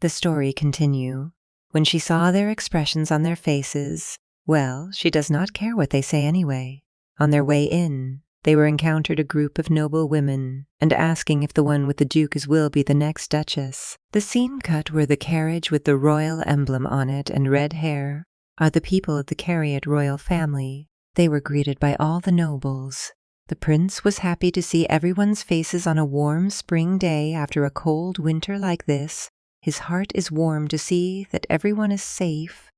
The story continue. When she saw their expressions on their faces, well, she does not care what they say anyway. On their way in, they were encountered a group of noble women, and asking if the one with the duke's will be the next duchess. The scene cut where the carriage with the royal emblem on it and red hair are the people of the Cariot royal family. They were greeted by all the nobles. The prince was happy to see everyone's faces on a warm spring day after a cold winter like this. His heart is warm to see that everyone is safe.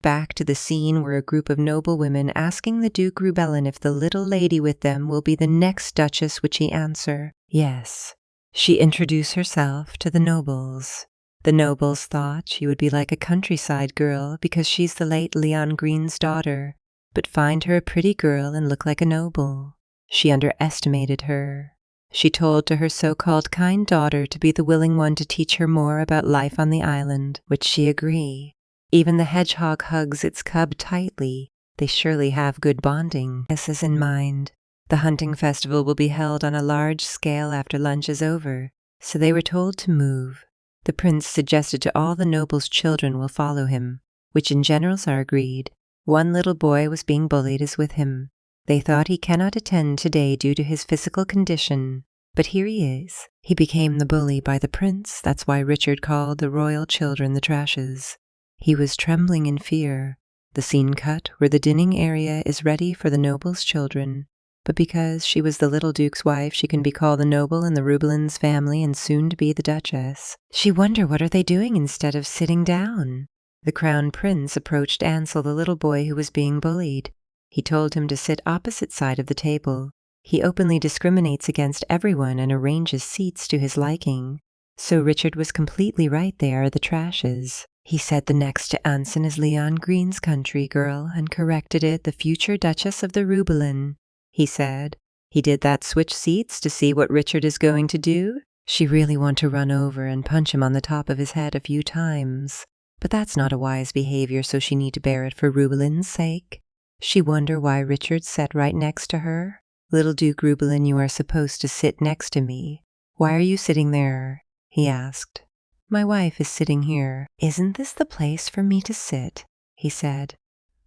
Back to the scene where a group of noble women asking the Duke Rubelin if the little lady with them will be the next duchess, which he answer, yes. She introduced herself to the nobles. The nobles thought she would be like a countryside girl because she's the late Leon Green's daughter, but find her a pretty girl and look like a noble. She underestimated her. She told to her so-called kind daughter to be the willing one to teach her more about life on the island, which she agreed. Even the hedgehog hugs its cub tightly. They surely have good bonding. This is in mind. The hunting festival will be held on a large scale after lunch is over, so they were told to move. The prince suggested to all the nobles' children will follow him, which in generals are agreed. One little boy was being bullied as with him. They thought he cannot attend today due to his physical condition, but here he is. He became the bully by the prince, that's why Richard called the royal children the Trashes. He was trembling in fear. The scene cut where the dinning area is ready for the noble's children, but because she was the little duke's wife, she can be called the noble in the Rubelins family and soon to be the duchess. She wondered what are they doing instead of sitting down. The crown prince approached Ansel, the little boy who was being bullied. He told him to sit opposite side of the table. He openly discriminates against everyone and arranges seats to his liking. So Richard was completely right, they are the Trashes. He said the next to Anson is Leon Green's country girl and corrected it, the future Duchess of the Rubelin. He said, he did that switch seats to see what Richard is going to do. She really want to run over and punch him on the top of his head a few times. But that's not a wise behavior, so she need to bear it for Rubelin's sake. She wonder why Richard sat right next to her. Little Duke Rubelin, you are supposed to sit next to me. Why are you sitting there? He asked. My wife is sitting here. Isn't this the place for me to sit? He said.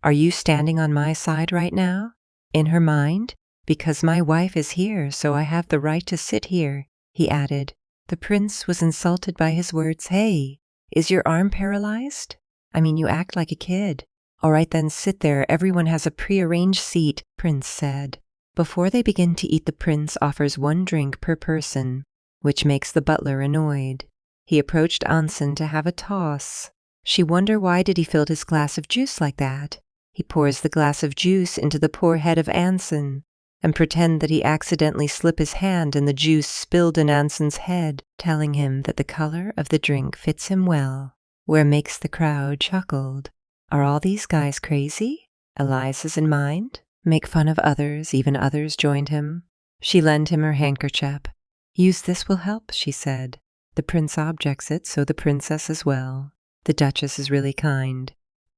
Are you standing on my side right now? In her mind? Because my wife is here, so I have the right to sit here, he added. The prince was insulted by his words. Hey, is your arm paralyzed? I mean, you act like a kid. All right then, sit there. Everyone has a pre-arranged seat, Prince said. Before they begin to eat, the prince offers 1 drink per person, which makes the butler annoyed. He approached Anson to have a toss. She wondered why did he fill his glass of juice like that. He pours the glass of juice into the poor head of Anson and pretend that he accidentally slipped his hand and the juice spilled in Anson's head, telling him that the color of the drink fits him well, where makes the crowd chuckled. Are all these guys crazy? Eliza's in mind. Make fun of others, even others joined him. She lent him her handkerchief. Use this will help, she said. The prince objects it, so the princess as well. The duchess is really kind,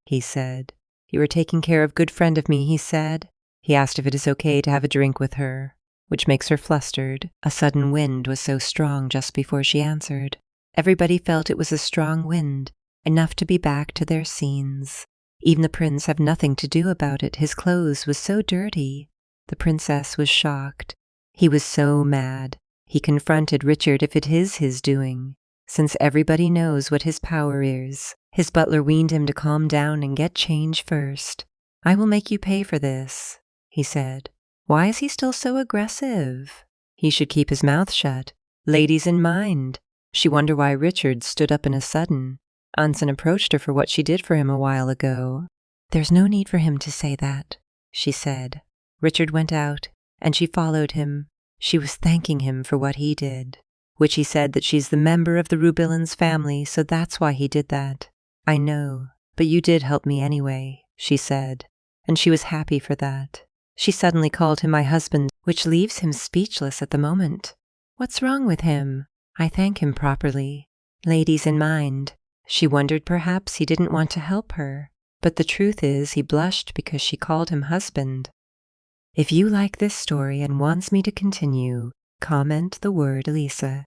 he said. You are taking care of good friend of me, he said. He asked if it is okay to have a drink with her, which makes her flustered. A sudden wind was so strong just before she answered. Everybody felt it was a strong wind, enough to be back to their scenes. Even the prince had nothing to do about it. His clothes was so dirty. The princess was shocked. He was so mad. He confronted Richard if it is his doing, since everybody knows what his power is. His butler weaned him to calm down and get change first. I will make you pay for this, he said. Why is he still so aggressive? He should keep his mouth shut. Ladies in mind. She wondered why Richard stood up in a sudden. Anson approached her for what she did for him a while ago. There's no need for him to say that, she said. Richard went out, and she followed him. She was thanking him for what he did, which he said that she's the member of the Rubelins family, so that's why he did that. I know, but you did help me anyway, she said, and she was happy for that. She suddenly called him my husband, which leaves him speechless at the moment. What's wrong with him? I thank him properly. Ladies in mind. She wondered perhaps he didn't want to help her, but the truth is he blushed because she called him husband. If you like this story and wants me to continue, comment the word Elisa.